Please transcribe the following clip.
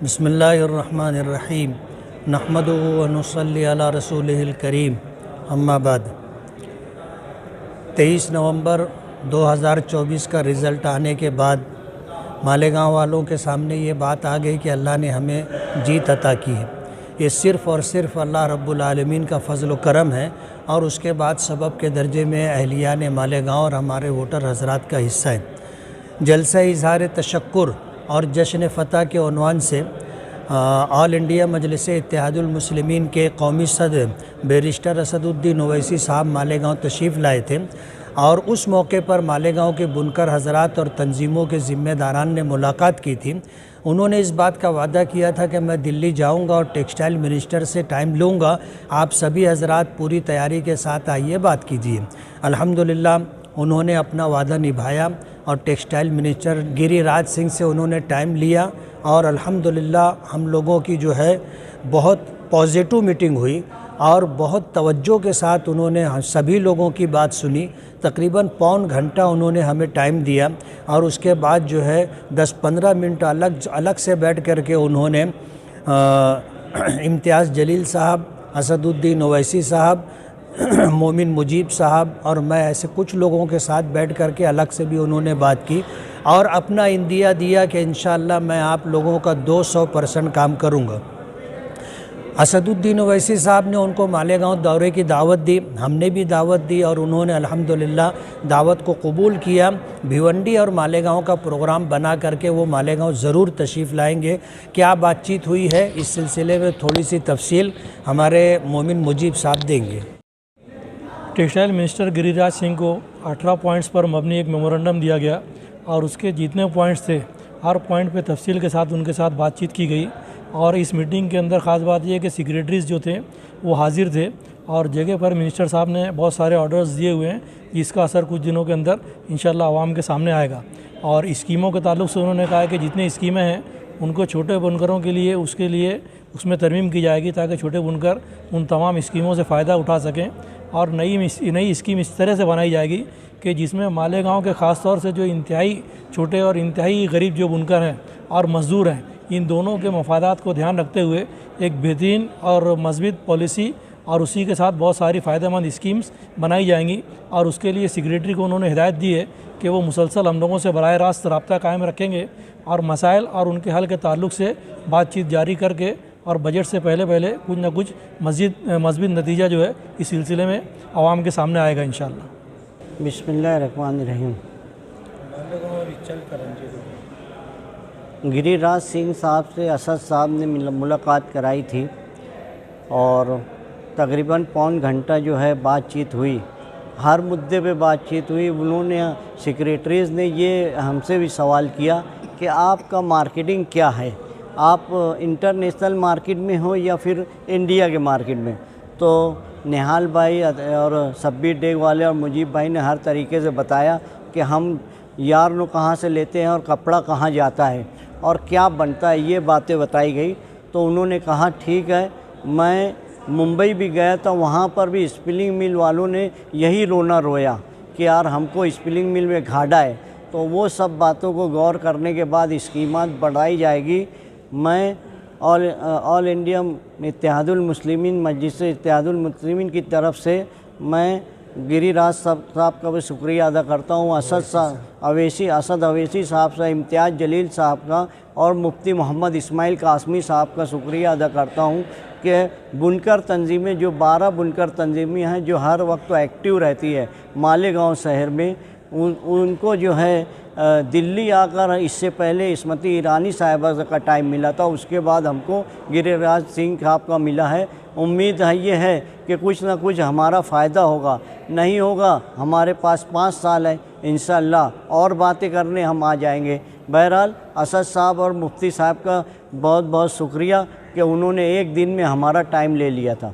بسم اللہ الرحمن الرحیم نحمدہ و نصلی علی رسولہ الکریم اما بعد 23 نومبر 2024 کا رزلٹ آنے کے بعد مالیگاؤں والوں کے سامنے یہ بات آ گئی کہ اللہ نے ہمیں جیت عطا کی ہے۔ یہ صرف اور صرف اللہ رب العالمین کا فضل و کرم ہے، اور اس کے بعد سبب کے درجے میں اہلیان مالیگاؤں اور ہمارے ووٹر حضرات کا حصہ ہے۔ جلسہ اظہار تشکر اور جشن فتح کے عنوان سے آل انڈیا مجلس اتحاد المسلمین کے قومی صدر بیرسٹر اسد الدین اویسی صاحب مالیگاؤں تشریف لائے تھے، اور اس موقع پر مالیگاؤں کے بنکر حضرات اور تنظیموں کے ذمہ داران نے ملاقات کی تھی۔ انہوں نے اس بات کا وعدہ کیا تھا کہ میں دلی جاؤں گا اور ٹیکسٹائل منسٹر سے ٹائم لوں گا، آپ سبھی حضرات پوری تیاری کے ساتھ آئیے، بات کیجیے۔ الحمدللہ انہوں نے اپنا وعدہ نبھایا، اور ٹیکسٹائل منسٹر گری راج سنگھ سے انہوں نے ٹائم لیا، اور الحمدللہ ہم لوگوں کی جو ہے بہت پازیٹو میٹنگ ہوئی، اور بہت توجہ کے ساتھ انہوں نے سبھی لوگوں کی بات سنی۔ تقریباً پون گھنٹہ انہوں نے ہمیں ٹائم دیا، اور اس کے بعد جو ہے 10-15 منٹ الگ سے بیٹھ کر کے انہوں نے امتیاز جلیل صاحب، اسد الدین اویسی صاحب، مومن مجیب صاحب اور میں ایسے کچھ لوگوں کے ساتھ بیٹھ کر کے الگ سے بھی انہوں نے بات کی، اور اپنا اندیہ دیا کہ انشاءاللہ میں آپ لوگوں کا 200% کام کروں گا۔ اسد الدین اویسی صاحب نے ان کو مالیگاؤں دورے کی دعوت دی، ہم نے بھی دعوت دی، اور انہوں نے الحمدللہ دعوت کو قبول کیا۔ بھیونڈی اور مالیگاؤں کا پروگرام بنا کر کے وہ مالیگاؤں ضرور تشریف لائیں گے۔ کیا بات چیت ہوئی ہے اس سلسلے میں تھوڑی سی تفصیل ہمارے مومن مجیب صاحب دیں گے۔ ٹیکسٹائل منسٹر گری راج سنگھ کو 18 پوائنٹس پر مبنی ایک میمورنڈم دیا گیا، اور اس کے جتنے پوائنٹس تھے ہر پوائنٹ پہ تفصیل کے ساتھ ان کے ساتھ بات چیت کی گئی۔ اور اس میٹنگ کے اندر خاص بات یہ ہے کہ سیکریٹریز جو تھے وہ حاضر تھے، اور جگہ پر منسٹر صاحب نے بہت سارے آرڈرز دیے ہوئے ہیں، جس کا اثر کچھ دنوں کے اندر انشاءاللہ عوام کے سامنے آئے گا۔ اور اسکیموں کے تعلق سے انہوں نے کہا کہ جتنی اسکیمیں ہیں ان کو چھوٹے بنکروں کے لیے اس میں ترمیم کی جائے گی، تاکہ چھوٹے بنکر ان تمام اسکیموں سے فائدہ اٹھا سکیں۔ اور نئی اسکیم اس طرح سے بنائی جائے گی کہ جس میں مالیگاؤں کے خاص طور سے جو انتہائی چھوٹے اور انتہائی غریب جو بنکر ہیں اور مزدور ہیں، ان دونوں کے مفادات کو دھیان رکھتے ہوئے ایک بہترین اور مثبت پالیسی اور اسی کے ساتھ بہت ساری فائدہ مند اسکیمز بنائی جائیں گی۔ اور اس کے لیے سیکریٹری کو انہوں نے ہدایت دی ہے کہ وہ مسلسل ہم لوگوں سے براہ راست رابطہ قائم رکھیں گے، اور مسائل اور ان کے حل کے تعلق سے بات چیت جاری کر کے، اور بجٹ سے پہلے کچھ نہ کچھ مثبت نتیجہ جو ہے اس سلسلے میں عوام کے سامنے آئے گا انشاءاللہ۔ بسم اللہ الرحمن الرحیم۔ گری راج سنگھ صاحب سے اسد صاحب نے ملاقات کرائی تھی، اور تقریباً پون گھنٹہ جو ہے بات چیت ہوئی، ہر مدعے پہ بات چیت ہوئی۔ انہوں نے سیکریٹریز نے یہ ہم سے بھی سوال کیا کہ آپ کا مارکیٹنگ کیا ہے، آپ انٹرنیشنل مارکیٹ میں ہو یا پھر انڈیا کے مارکیٹ میں؟ تو نہال بھائی اور سبیر ڈیگ والے اور مجیب بھائی نے ہر طریقے سے بتایا کہ ہم یارن کہاں سے لیتے ہیں اور کپڑا کہاں جاتا ہے اور کیا بنتا ہے، یہ باتیں بتائی گئی۔ تو انہوں نے کہا ٹھیک ہے، میں ممبئی بھی گیا تھا، وہاں پر بھی اسپلنگ مل والوں نے یہی رونا رویا کہ یار ہم کو اسپلنگ مل میں گھاٹا ہے۔ تو وہ سب باتوں کو غور کرنے کے بعد اسکیمات بڑھائی جائے گی۔ میں آل انڈیا اتحاد المسلمین مجلس اتحاد المسلمین کی طرف سے میں گری راج صاحب کا بھی شکریہ ادا کرتا ہوں، اسد اویسی صاحب سے، امتیاز جلیل صاحب کا، اور مفتی محمد اسماعیل قاسمی صاحب کا شکریہ ادا کرتا ہوں کہ بنکر تنظیمیں، جو 12 بنکر تنظیمیں ہیں جو ہر وقت ایکٹیو رہتی ہے مالیگاؤں شہر میں، ان کو جو ہے دلی آ کر اس سے پہلے اسمتی ایرانی صاحبہ کا ٹائم ملا تھا، اس کے بعد ہم کو گری راج سنگھ صاحب کا ملا ہے۔ امید ہے یہ ہے کہ کچھ نہ کچھ ہمارا فائدہ ہوگا، نہیں ہوگا ہمارے پاس 5 سال ہے، انشاءاللہ اور باتیں کرنے ہم آ جائیں گے۔ بہرحال اسد صاحب اور مفتی صاحب کا بہت بہت شکریہ کہ انہوں نے ایک دن میں ہمارا ٹائم لے لیا تھا۔